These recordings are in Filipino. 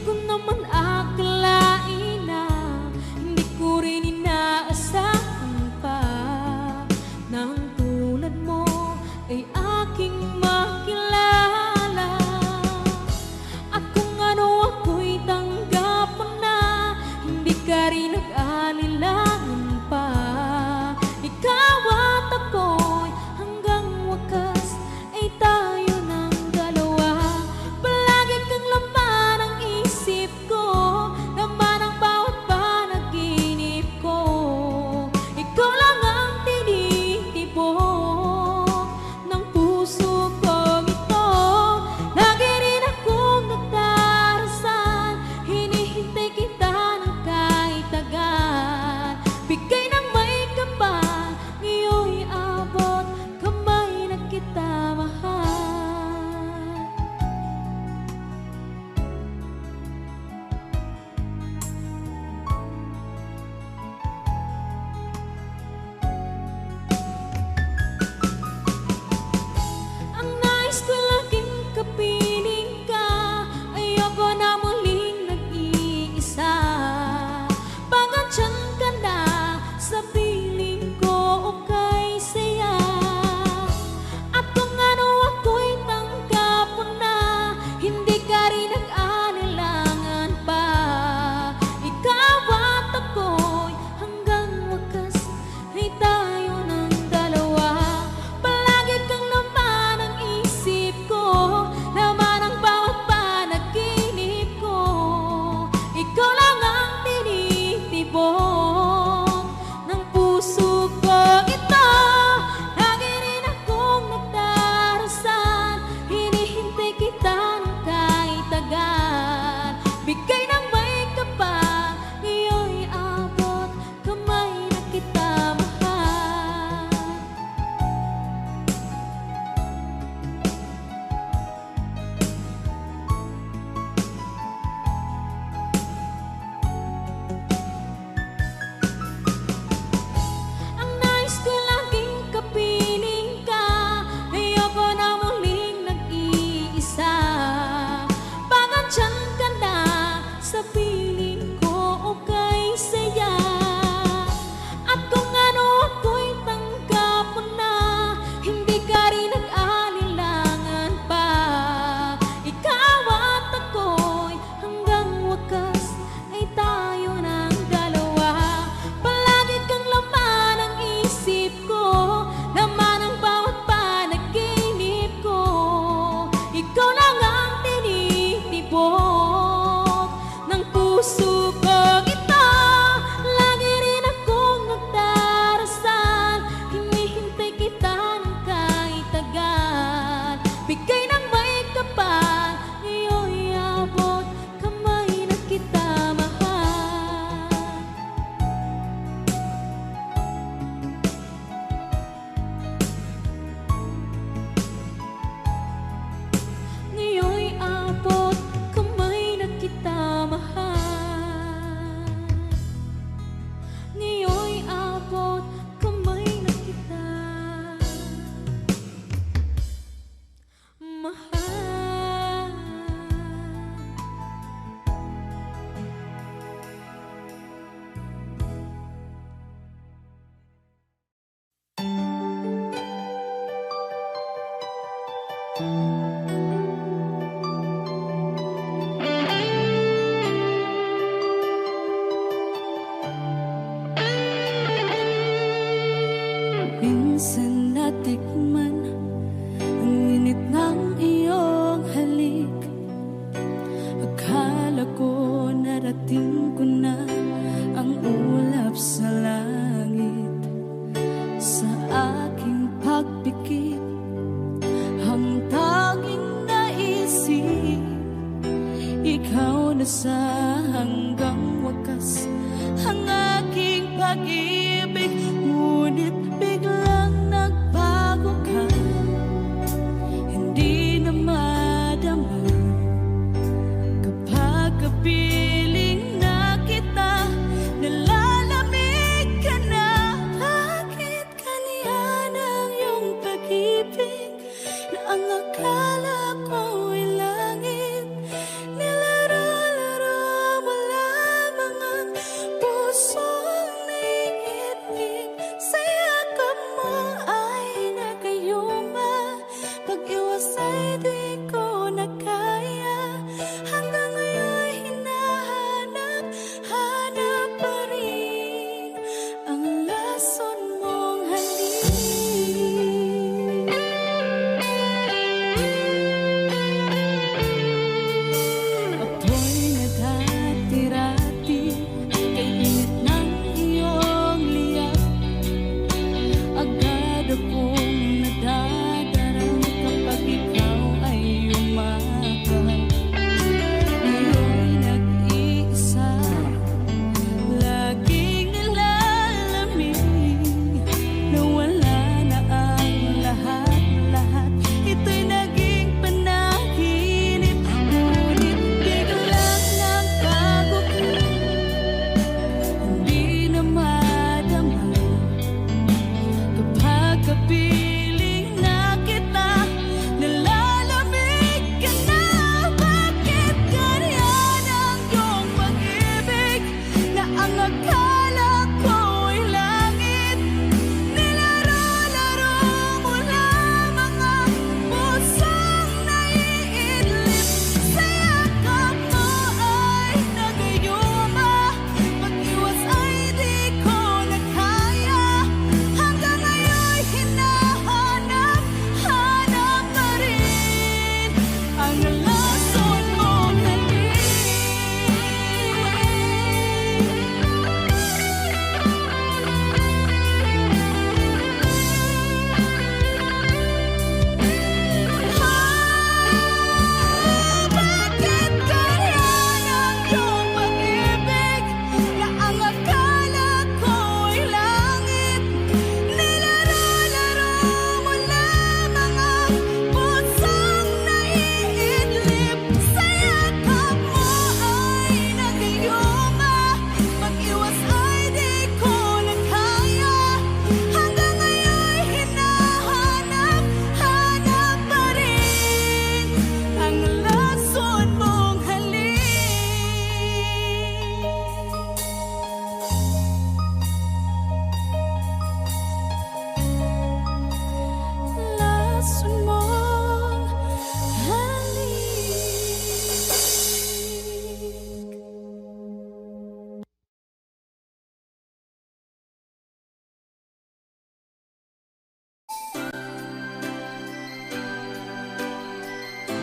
ko naman akalain na hindi ko rin inaasahan pa na ang tulad mo ay aking makilala. At kung ano ako'y tanggap mo na, hindi ka rin nag-alilangan pa. Ikaw at ako'y hanggang wakas ay tayo ng dalawa. Palagi kang laman ng isip ko, laman ang bawat panaginip ko. Ikaw lang ang tinitibok ng puso kong ito. Lagi rin akong nagdarasal, hinihintay kita ng kahit agad. Bigay ng may kapal, ngayon'y abot kamay na kita mahal. Ang nais ko laging kapiling ka, ayoko na muling nag-iisa. Pagandyan ka na sa piling ko, okay saya. At kung ano ako'y tanggap mo na, hindi ka rin nag-alilangan pa. Ikaw at ako'y hanggang wakas ay tayo ng dalawa. Palagi kang laman ng isip ko, laman ang bawat panaginip ko. Ikaw lang ang tinitibok ng puso ko ito. Lagi rin akong nagdarasal, hinihintay kita ng kahit agad. Bigay ng may kapal, ngayon'y abot kamay na kita mahal. Ang nais ko laging kapiling ka, ayoko na muling nag-iisa. Pagandyan ka na sa piling ko, okay saya. At kung ano ako'y tanggap mo na, hindi ka rin nag-alilangan pa. Ikaw at ako'y hanggang wakas ay tayo ng dalawa. Palagi kang laman ng isip ko, laman ang bawat panaginip ko. Ikaw lang ang tinitibok ng puso kong ito. Lagi rin akong nagdarasal, hinihintay kita ng kahit agad. Bigay ng may kapal, ngayon'y abot kamay na kita mahal. Ngayon'y abot kamay na kita mahal. Ngayon'y abot kamay na kita mahal. Minsan natikman ang init ng iyong halik. Akala ko narating ko na ang ulap sa langit. Sa aking pagpikit, ang tanging naisip, ikaw na sa hanggang wakas ang aking pag-ibig. Ngunit biglang nagbago ka, hindi na madama kapag kapiling na kita. Nalalamig ka na, bakit kaniyan ang iyong pag-ibig na ang akala ko'y langit? Nilaro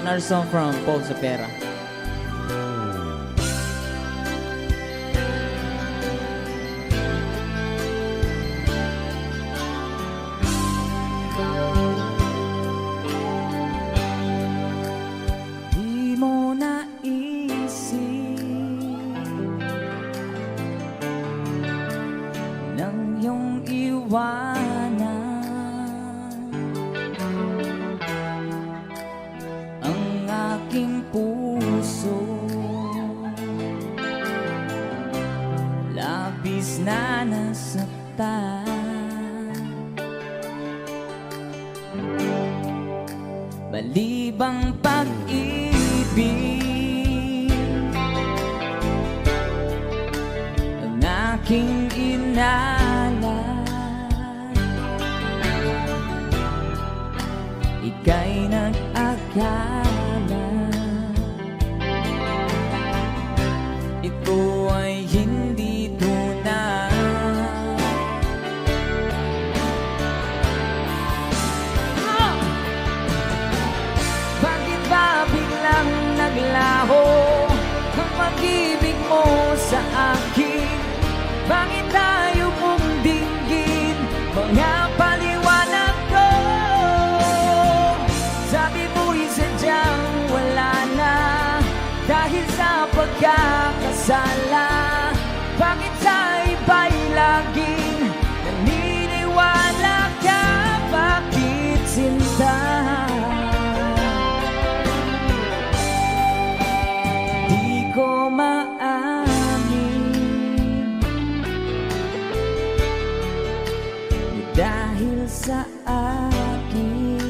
another song from Paul Sapera. Di mo naisip nang iyong iwanan ang aking puso, labis na nasaktan. Balibang pag-ibig ang aking inalay, ika'y nag-akala ito ay hindi tunay. Bakit ba biglang naglaho ang pag-ibig mo sa akin? Bakit tayo mong dinggin mga paliwanag ko? Sabi mo'y sadyang wala na dahil sa pagkakasala. Bakit sa iba'y laging naniniwala ka? Bakit sinta? Di ko maamin dahil sa akin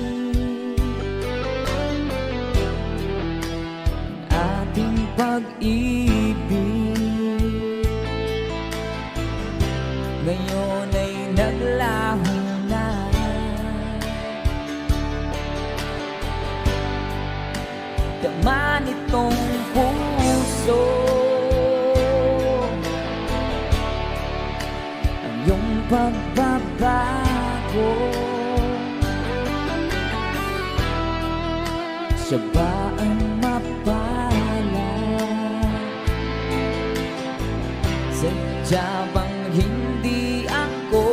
ating pag-ibig ngayon ay naglaho na. Dama nitong puso ang iyong pagbabago. Siya ba ang mapalad? Sadya bang hindi ako?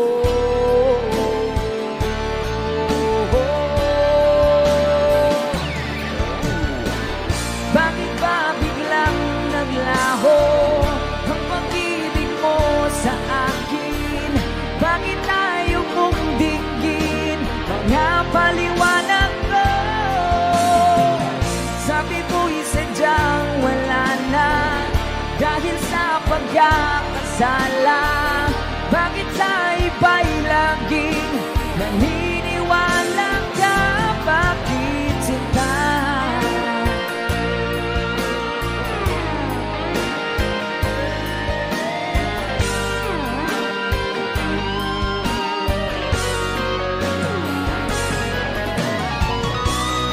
Bakit ba biglang naglaho ang pag-ibig mo sa akin? Bakit tayo mong dinggin mga paliwanag ko? Sabi mo'y sadyang wala na dahil sa pagkakasala. Bakit sa iba'y laging naniniwala ka? Bakit sinta?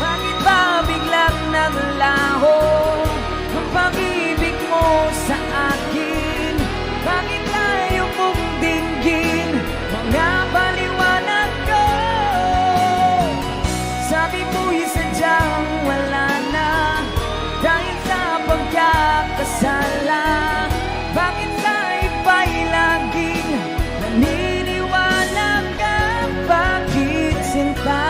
Bakit ba biglang naglaho ang pag-ibig mo sa akin? Bakit tayo mong dinggin mga paliwanag ko? Sabi mo'y sadyang wala na dahil sa pagkakasala. Bakit sa iba'y laging naniniwala ka? Bakit sinta?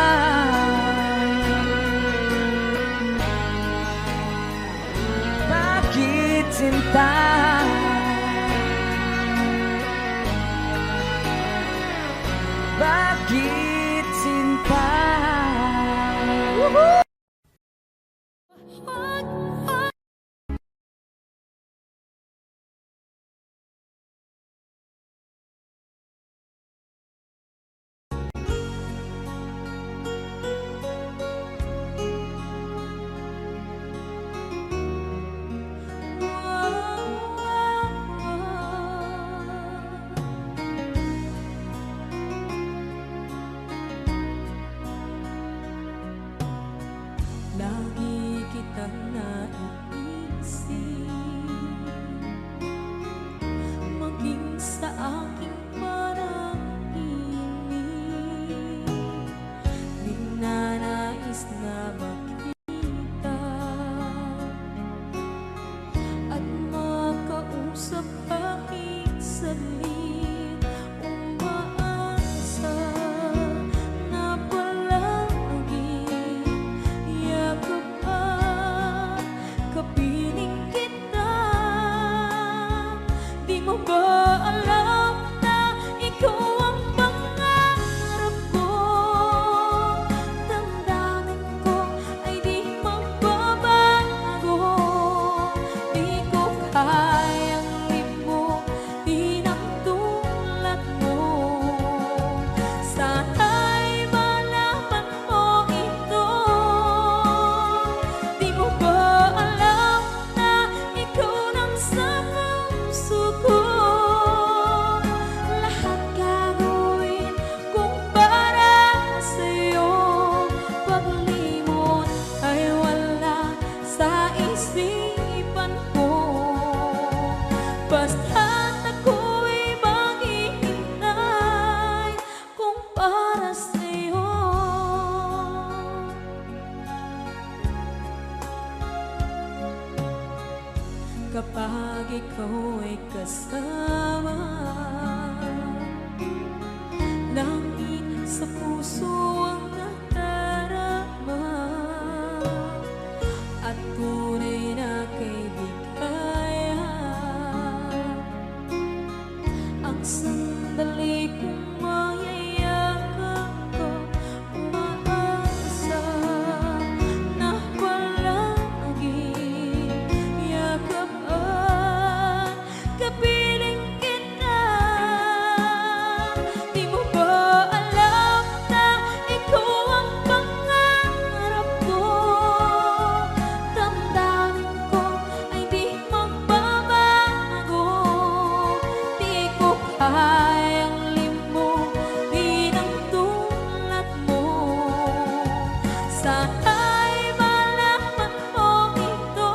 Bakit sinta? Bakit sinta? Woohoo! kapag ikaw ay kasama. Langit sa puso ang nadarama, at tunay na kaibigan. Ang sandali kong mayayakap ko, umaasa na palaging yakapan, kapiling kita. Di mo ba alam na ikaw ang pangarap ko? Damdamin ko ay di magbabago. Di ko kayang limutin ang tulad mo. Sana'y malaman mo ito.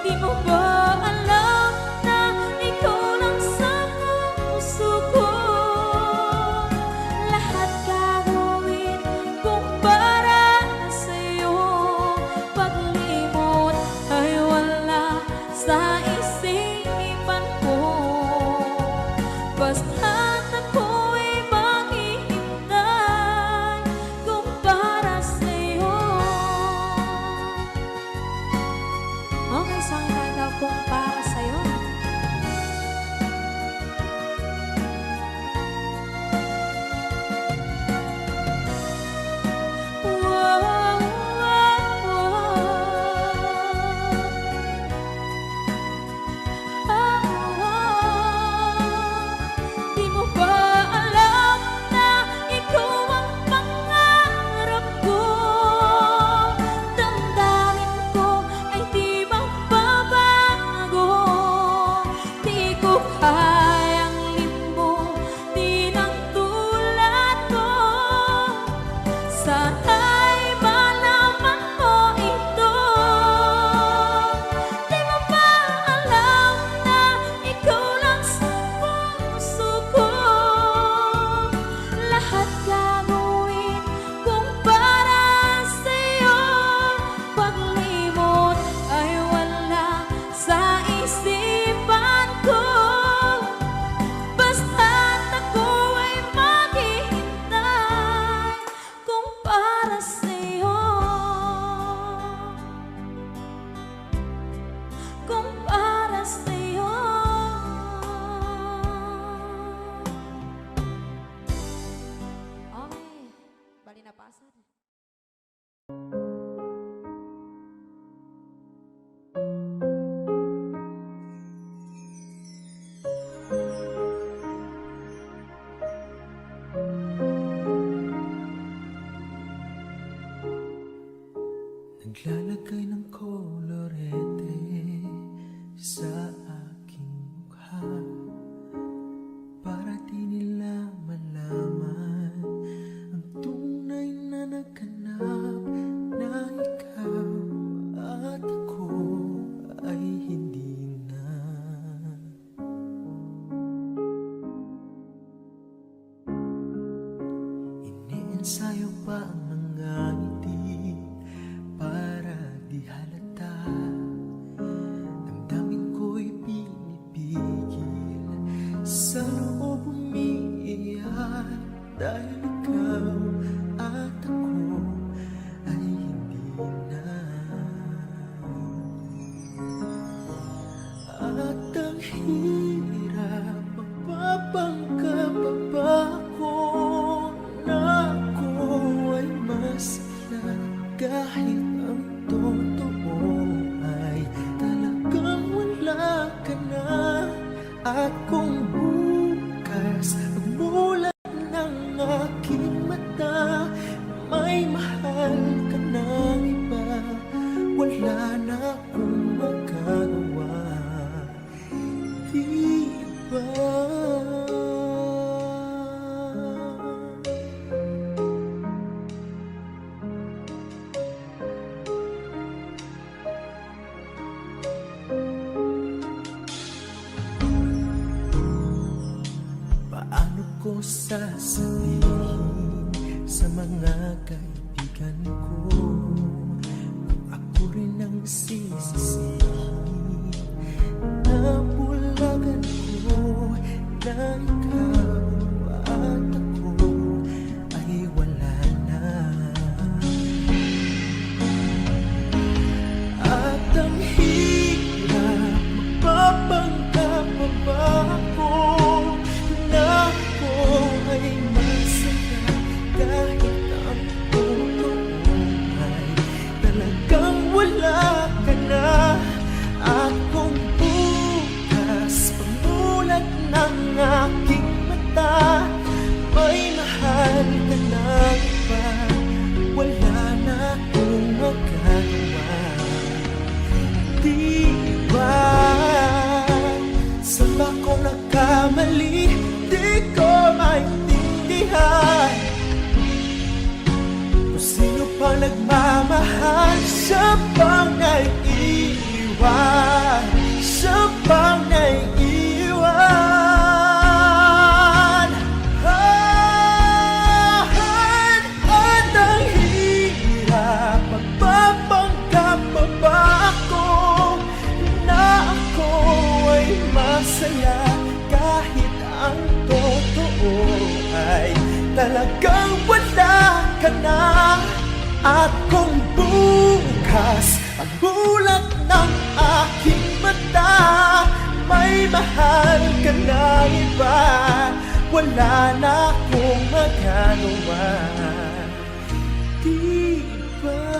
Di mo ba alam na ikaw lang sa puso ko? Lahat gagawin kung para sa'yo. Paglimot ay wala sa isipan ko. Basta't ako'y maghihintay kung para sa'yo. Okay, song title kung para sa'yo. Di mo ba alam na ikaw ang pangarap ko? Damdamin ko ay di magbabago. Di ko kayang limutin ang tulad mo. Sana'y malaman mo ito. Di mo ba alam na ikaw lang sa puso ko? Lahat gagawin kung para sa'yo. Paglimot ay wala sa isipan ko. Basta't ako ay maghihintay kung para sa'yo. Kung para sa'yo. Okay, bali na pasad. Naglalagay ng kolorete sa aking mukha para di nila malaman ang tunay na naghanap na ikaw at ako ay hindi na. Iniensayo pa ang mga ngiti para di halata. Damdamin ko'y pinipigil, sa loob umiiyak dahil ikaw at ako ay hindi na. At ang hirap magpapanggap pa ako na ako ay masaya kahit ang totoo ay talagang wala ka na. At kung bukas magmulat ng aking mata, may mahal ka ng iba, wala na akong magagawa. Di ba? Paano ko sasabihin sa mga kaibigan ko kung ako rin ang sisisihin? ang hirap, mapapangka pa ba ako na ako ay masaya kahit ang totoo ay talagang wala ka na. At kung bukas pamulat ng aking mata may mahal ka na iba, wala na akong magagawa. Di ba saan ba ko nagkamali? Di ko maintindihan kung sino pa nagmamahal. Siya bang naiiwan? Siya bang naiiwan? At ang hirap, magpapanggap pa ba ako na ako ay masaya kahit ang totoo ay talagang wala ka na. At kung bukas pagbulat ng aking mata may mahal ka na iba, wala na akong magagawa. Di ba?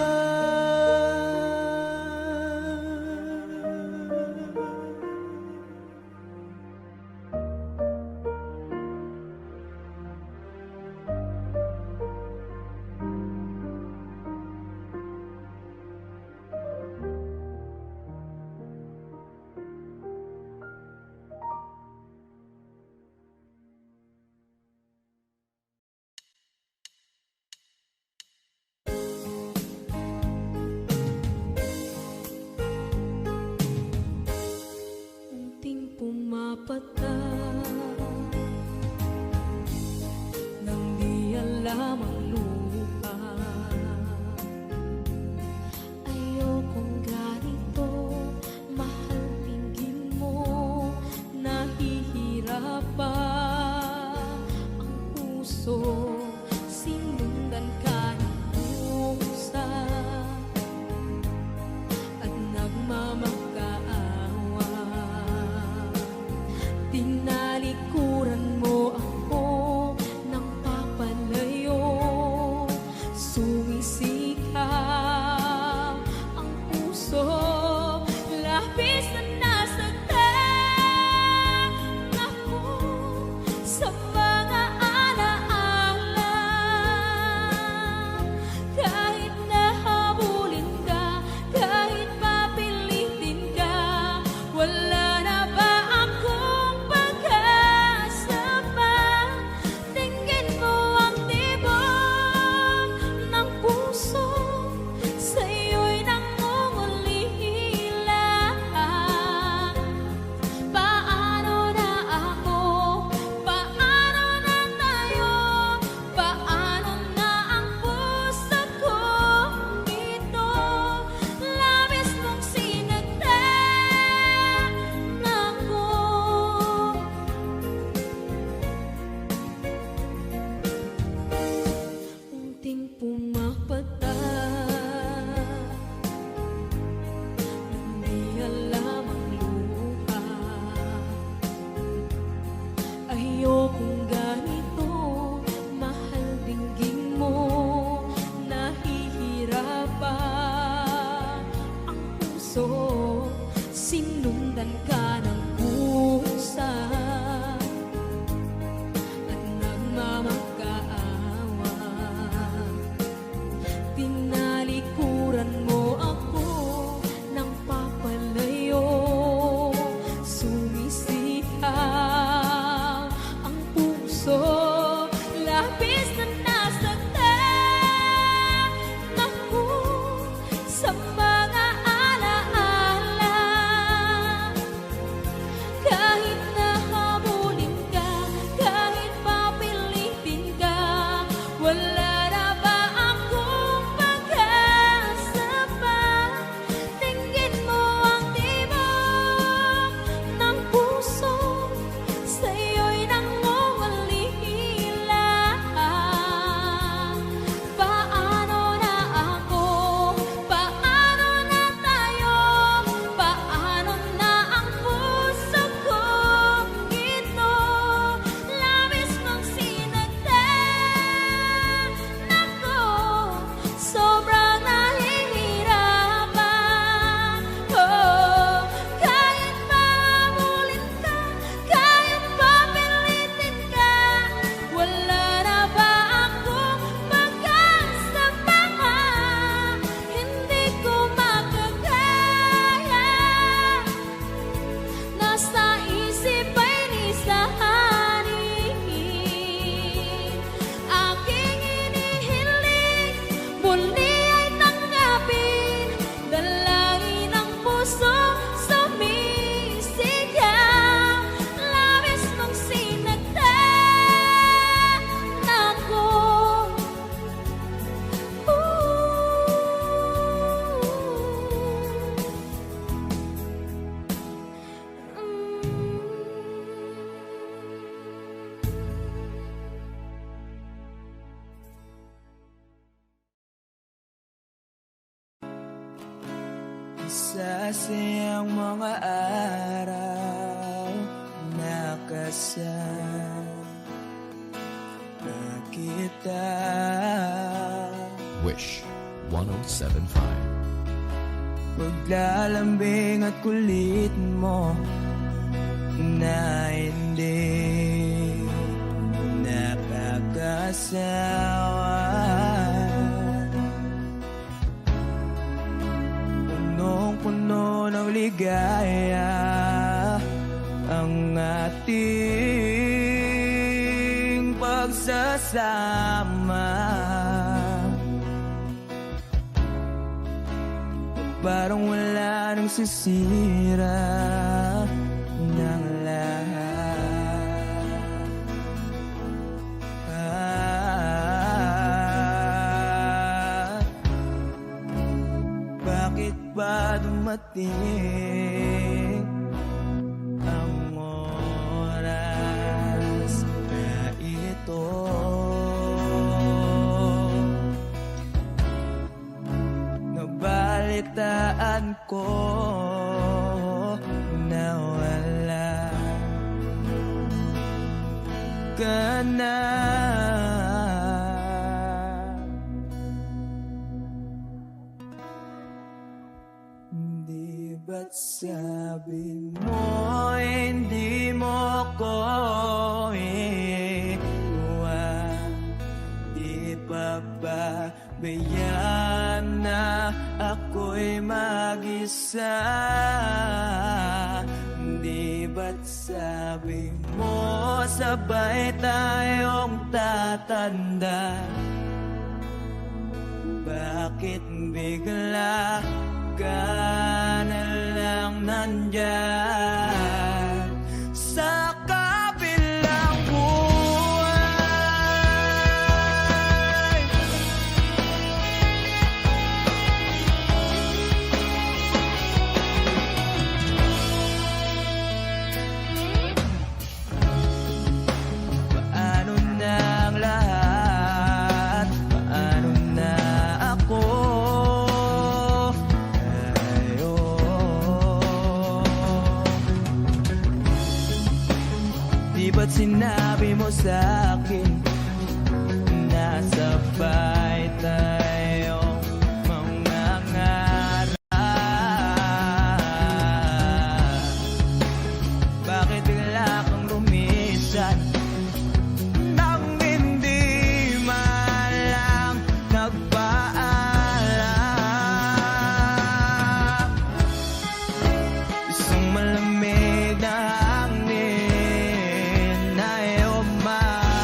Unting pumapata nang di alam ang lupa. Ayokong ganito, mahal tingin mo, nahihirapan ang puso. Sinundan ka ng pusa at nagmamakaawa. Tinalikuran mo ako ng papalayo, sumisikap ang puso. Labis na nasaktan ako sa mga alaala. Kahit nahabulin ka, kahit papilitin ka, wala na ba akong pag-asa pa? Tingin mo ang tibok ng puso, sa'yo'y nangungulila. Paano na ako? Paano na tayo? Paano na ang puso ko ito? Labis mong sinagtan ako. Unting pumapata nang di alam ang luha. Ayokong ganito, mahal dinggin mo, nahihirapan ang puso. Sinundan ka ng pusa at nagmamakaawa. Tinalikuran mo ako ng papalayo, sumisikap ang puso. Labis na nasaktan ako sa mga alaala. Kahit nahabulin ka, kahit papilitin ka, wala na ba akong pag-asa pa? Tingin mo ang tibok ng puso, sa'yo'y nangungulila. Paano na ako? Paano Masasayang mga araw na kasama kita. Wish 1075. Paglalambing at kulit mo na hindi nakakasawa. Punong-puno ng ligaya ang ating pagsasama. Parang wala nang sisira ng lahat. Bakit ba dumating ang oras na ito? Nabalitaan ko na wala ka na. Di ba't sabi mo hindi mo ko iwan? Di pa ba bayaan na ako'y mag-isa? Di ba't sabi mo sabay tayong tatanda? Bakit bigla ka na lang nandyan sa kabilang buhay? Paano na ang lahat? Paano na ako? Di ba't sinabi mo sa'kin na sabay tayong mangangarap? Bakit bigla kang lumisan nang hindi man lang nagpaalam? Isang malamig na hangin ay umapaw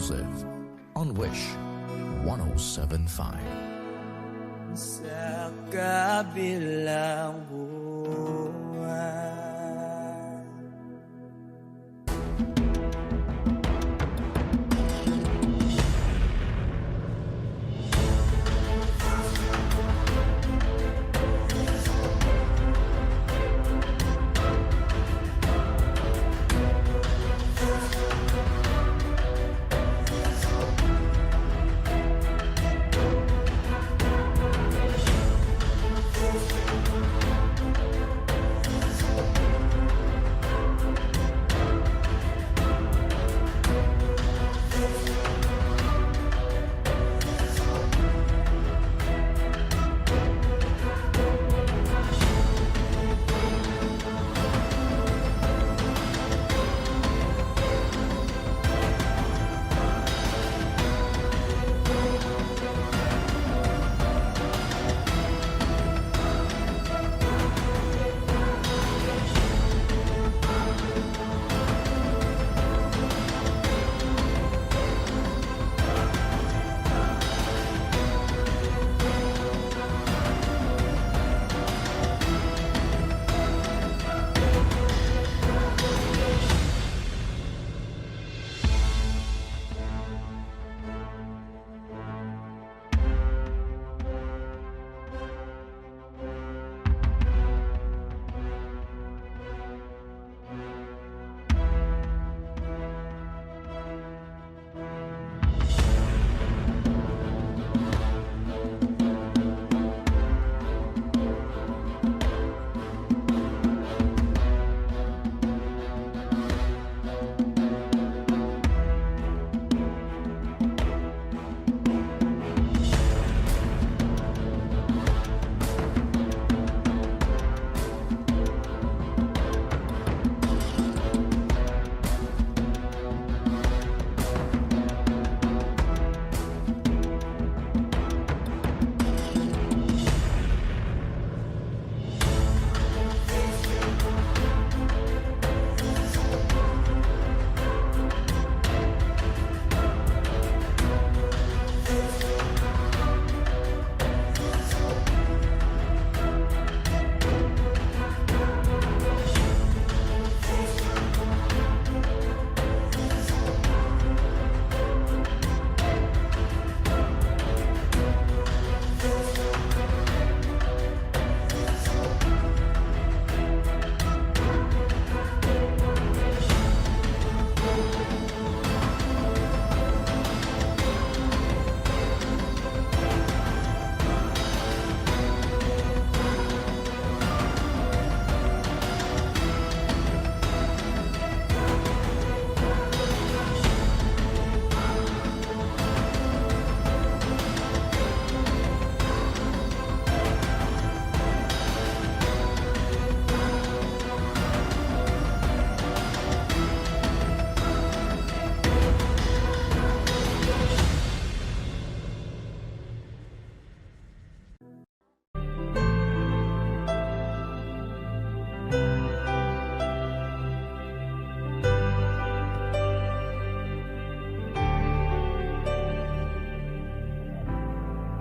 exclusive on Wish 1075. Sa kabilang buwan.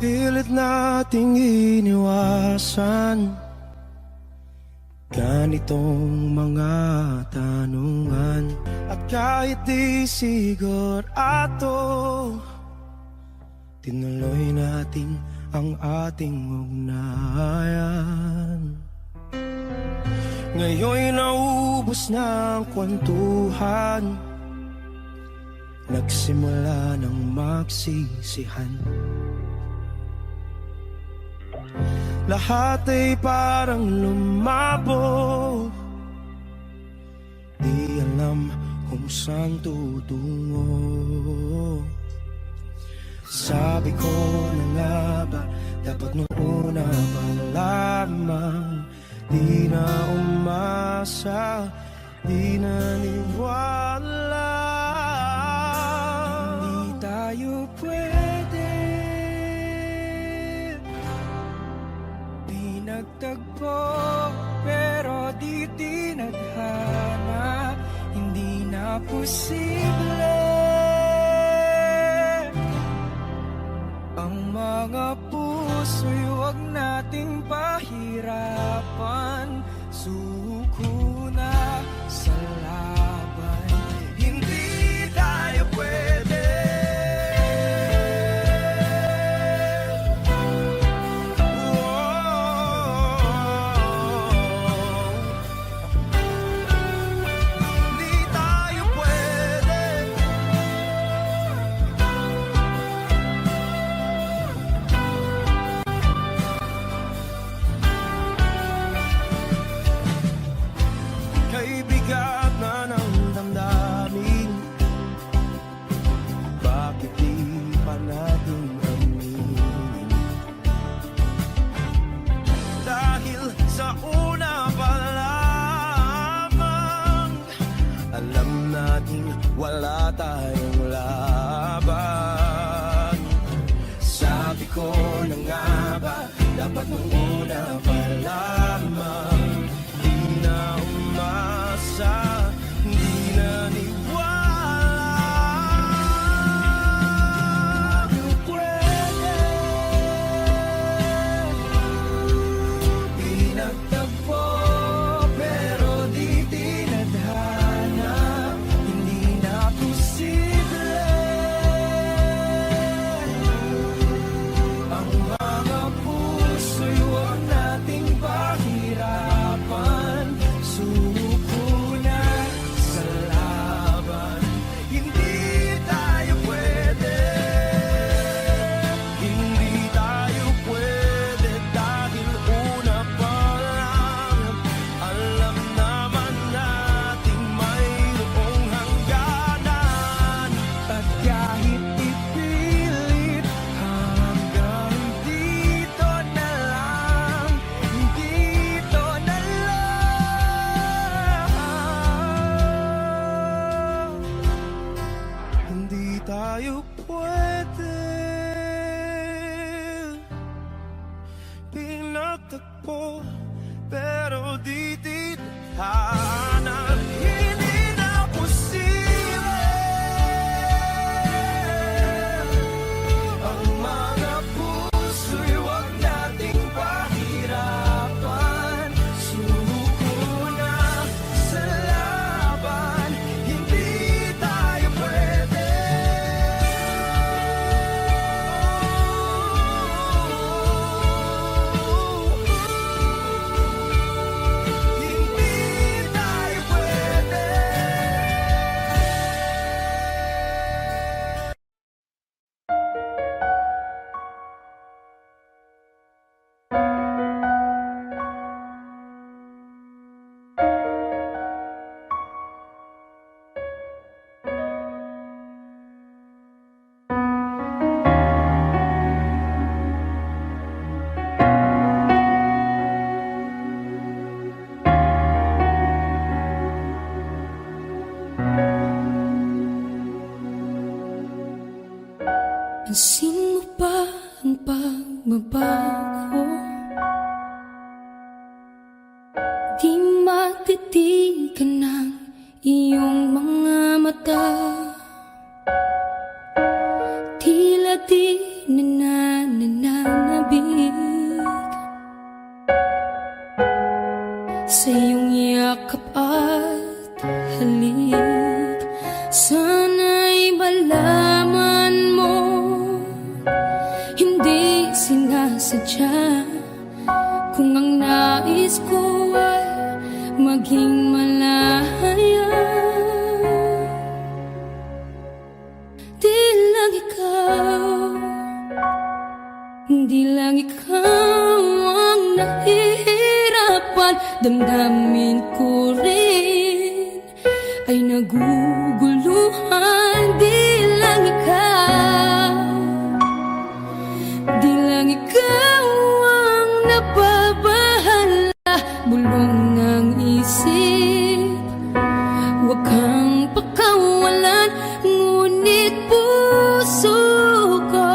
Pilit nating iniwasan ganitong mga tanungan. At kahit di sigurado, tinuloy natin ang ating ugnayan. Ngayon'y naubos na ang kwentuhan, nagsimula ng magsisihan. Lahat ay parang lumabo, di alam kung saan tutungo. Sabi ko na nga ba, dapat nung una pa lamang, di na umasa, di naniwala. Hindi tayo pwede pinagtagpo, pero di tinadhana. Hindi na posible nating pahirapan, suko na sa laban. Hindi tayo pwede. Hindi tayo pwede. Kay bigat na ng damdamin, bakit di pa natin aminin? Dahil sa una pa lamang, alam natin wala tayong laban. Sabi ko na nga ba, dapat nung una pa lamang, di na umasa, di naniwala. Di pwede, di nagtagpo, pero di tinadhana. Hindi na posible ang mga puso'y huwag nating pahirapan. Suko na sa laban. Hindi tayo pwede. Hindi tayo pwede dahil una pa lang, alam naman nating mayroong hangganan. At kahit ipilit, hanggang dito na lang, dito na lang. Hindi tayo pwede. Pinagtagpo, pero di tithanan. Hindi na posible ang mga puso'y huwag nating pahirapan. Suko na sa laban. Hindi tayo pwede. Hindi tayo pwede. Pansin mo ba ang pagbabago? Di matitigan ng iyong mga mata. Tila di nananabig sa iyong yakap at halik. Sana'y malaman mo, hindi sinasadya. Kung ang nais ko ay maging malaya, di lang ikaw, di lang ikaw ang nahihirapan. Damdamin ko rin ay naguguluhan. Di lang ikaw, di lang ikaw ang nababahala. Bulong ng isip, huwag kang pakawalan. Ngunit puso ko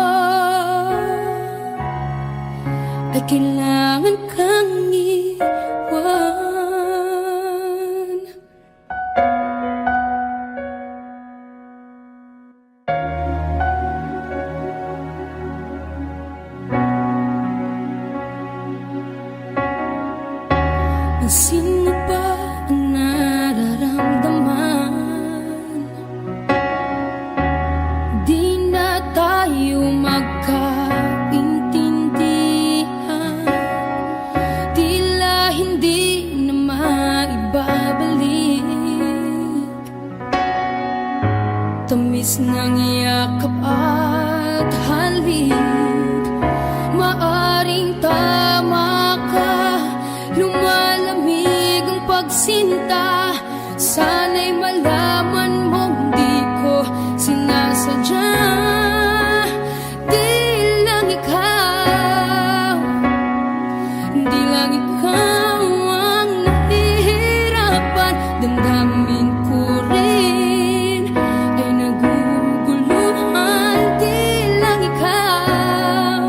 ay kailangan kang iwan. Tamis ng yakap at halik, maaring tama ka. Lumalamig ang pagsinta, sana'y malaman mong di ko sinasadya. Di lang ikaw, di lang ikaw ang nahihirapan. Damdamin ko rin ay naguguluhan. Di lang ikaw,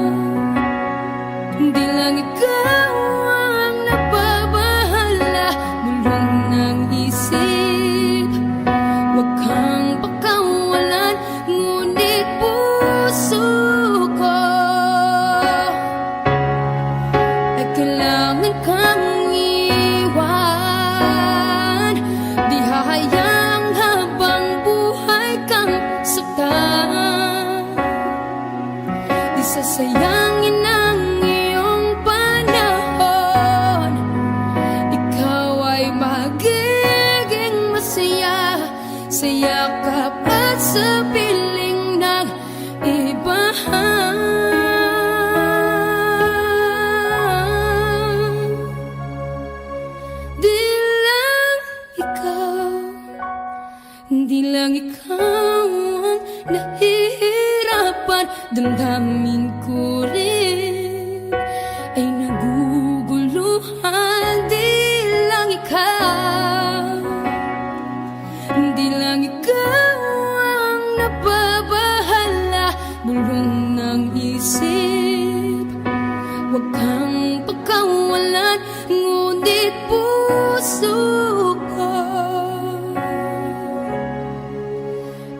di lang ikaw ang napabahala. Bulong ng isip, huwag kang pakawalan. Ngunit puso ko ay kailangan kang iwan. Di hahayang habang buhay kang saktan. Di sasayangin ang iyong panahon. Ikaw ay magiging masaya sa yakap at sa piling ng iba. Di lang ikaw, di lang ikaw ang nahihirapan. Damdamin ko rin ay naguguluhan. Di lang ikaw, di lang ikaw ang napabahala. Bulong ng isip, huwag kang pagkawalan. Ngunit puso ko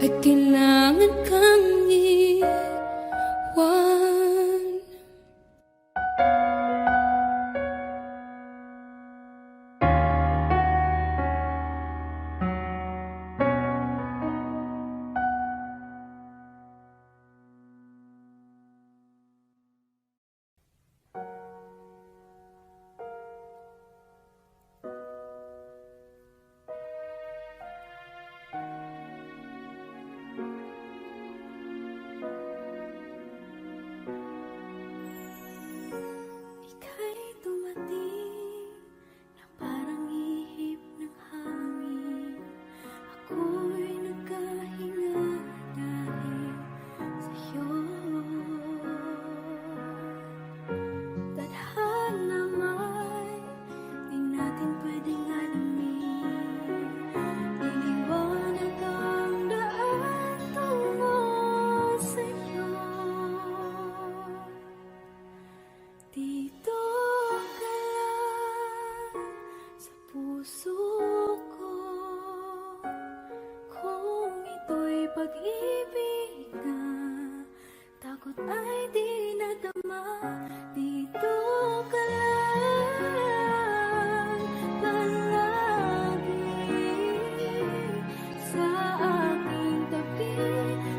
ay kailangan kang iwan. Ika'y dumating na parang ihip ng hangin. Ako'y nagkahinga dahil sa'yo. Tadhana may di natin pwedeng alamin. Liliwanag ang daan tungo sa'yo. Dito ka lang sa puso ko. Kung ito'y pag-ibig na, takot ay di nadama. Dito ka lang palagi sa aking tabi.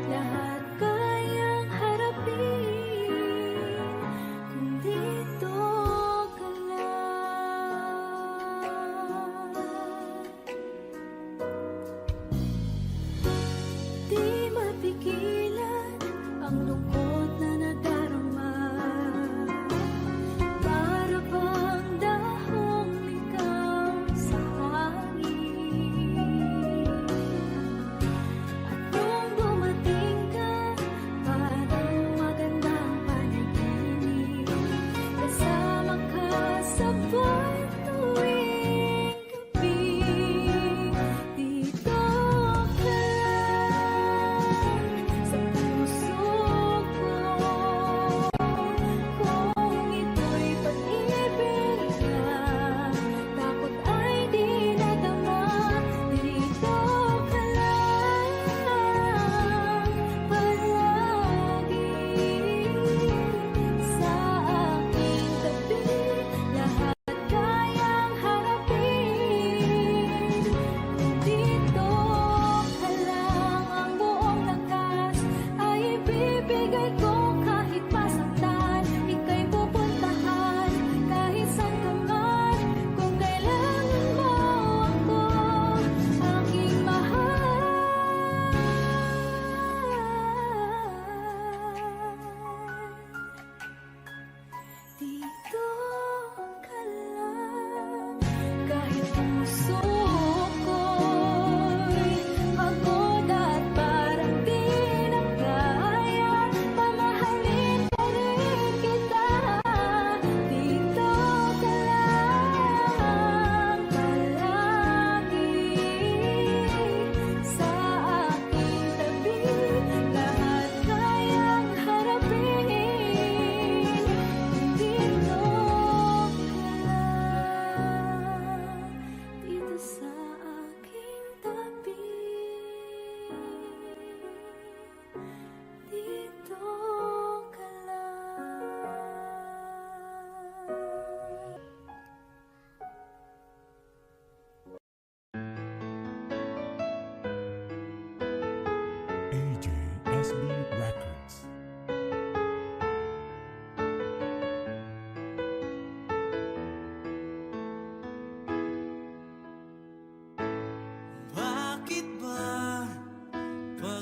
Lahat kayang harapin kung dito ka lang. Di mapigil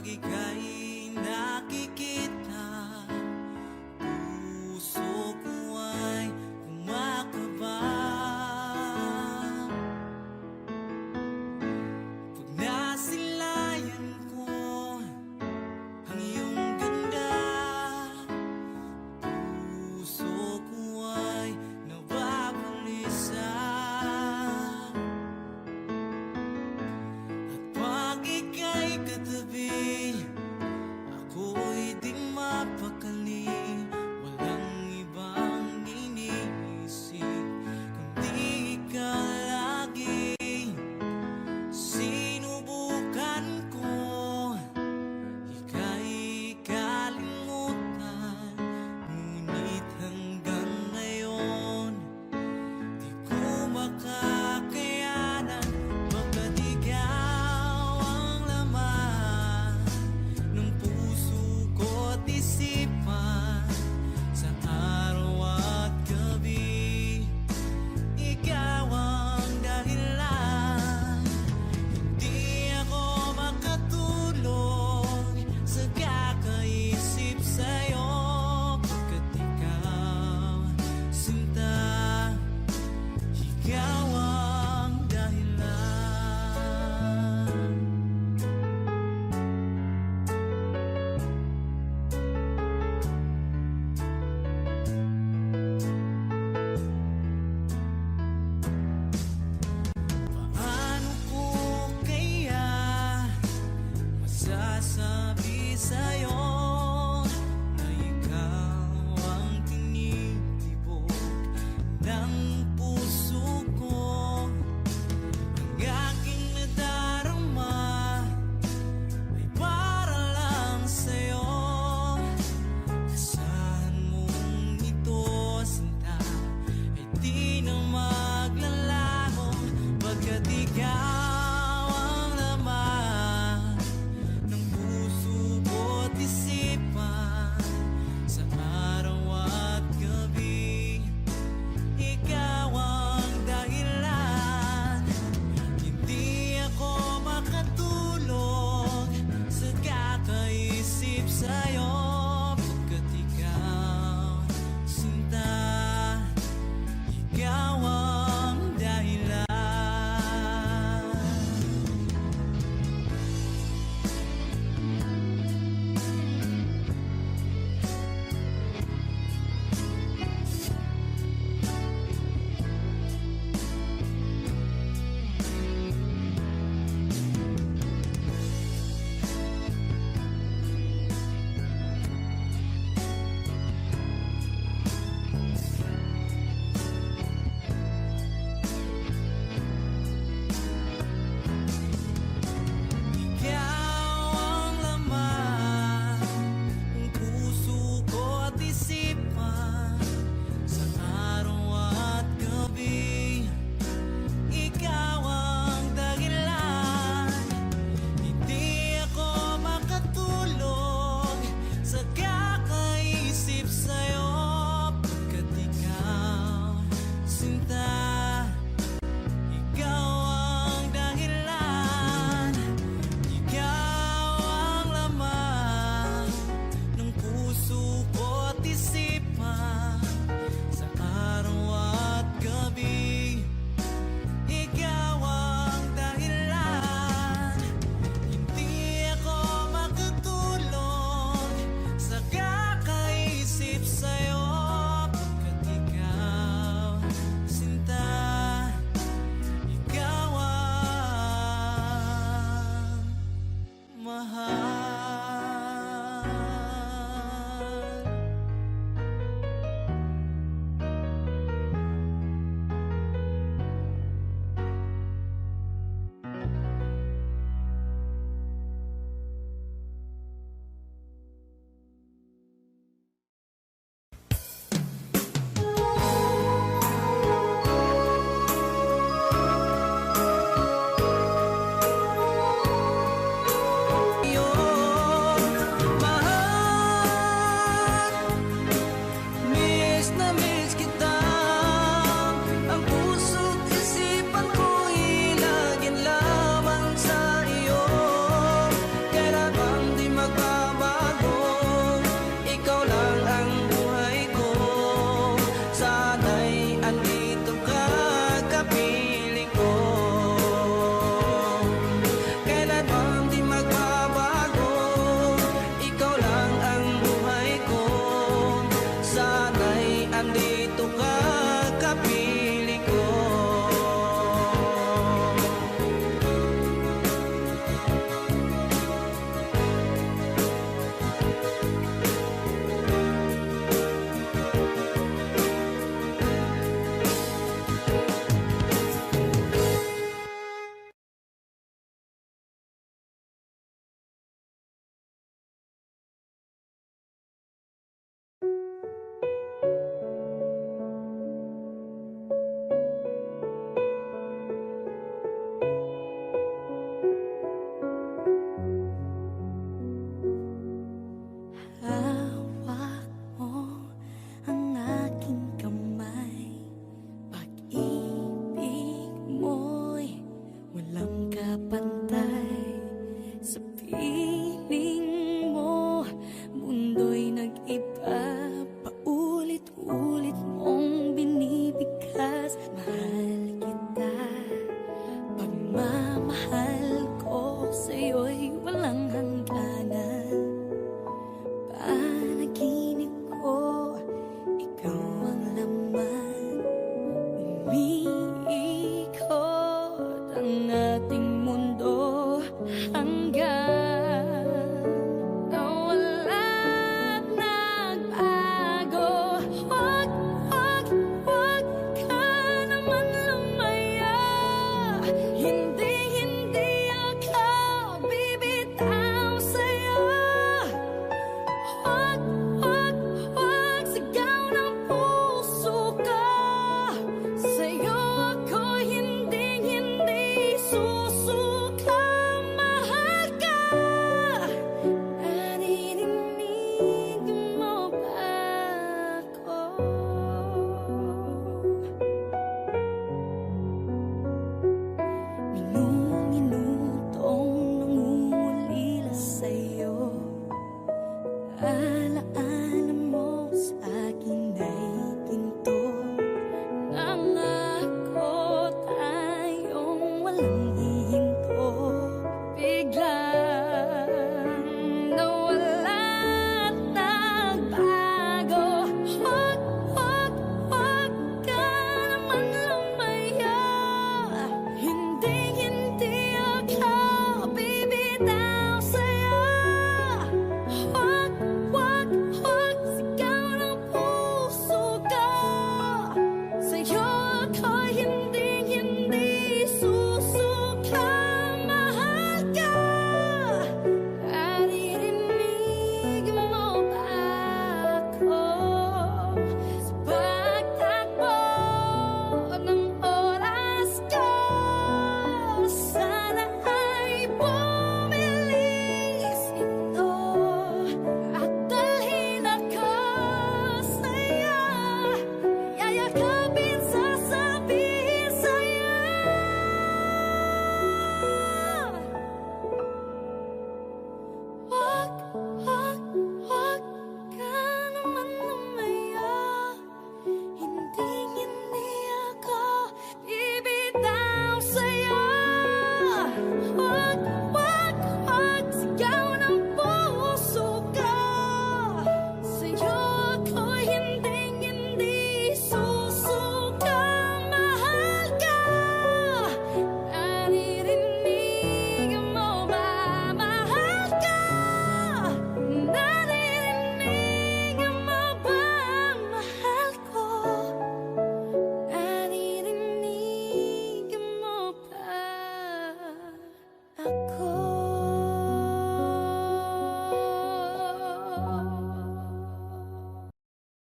ikaw